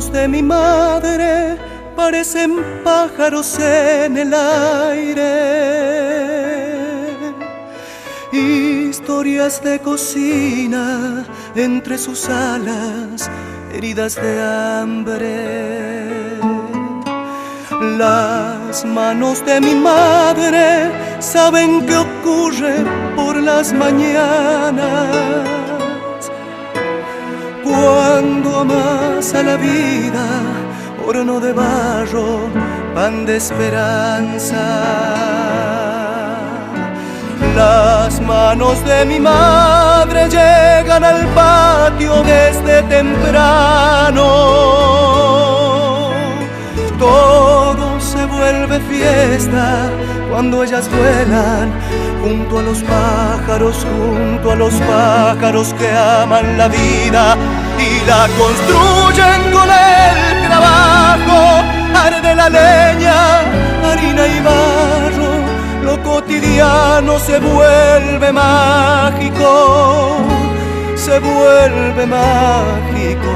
manos de mi madre parecen pájaros en el aire. Historias de cocina entre sus alas, heridas de hambre. Las manos de mi madre saben qué ocurre por las mañanas, cuando amas a la vida, horno de barro, pan de esperanza. Las manos de mi madre llegan al patio desde temprano. Todo se vuelve fiesta cuando ellas vuelan junto a los pájaros que aman la vida y la construyen con el trabajo. Arde la leña, harina y barro, lo cotidiano se vuelve mágico, se vuelve mágico.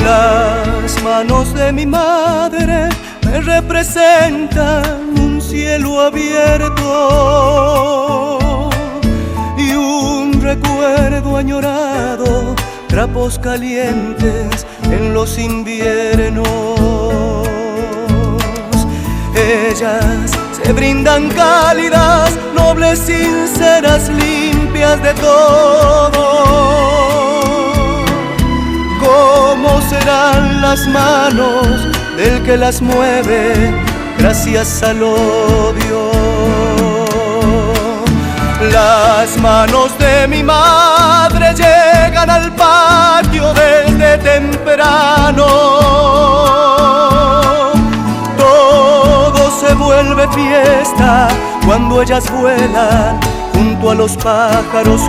Las manos de mi madre me representan un cielo abierto y un recuerdo añorado, trapos calientes en los inviernos. Ellas se brindan cálidas, nobles, sinceras, limpias de todo. ¿Cómo serán las manos del que las mueve gracias al odio? Las manos de mi madre llegan al patio desde temprano. Todo se vuelve fiesta cuando ellas vuelan junto a los pájaros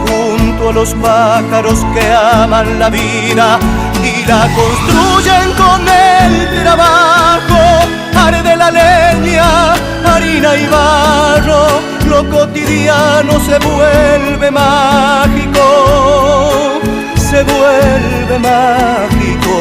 que aman la vida y la construyen con el trabajo. Arde la leña, harina y barro, lo cotidiano se vuelve mágico, se vuelve mágico.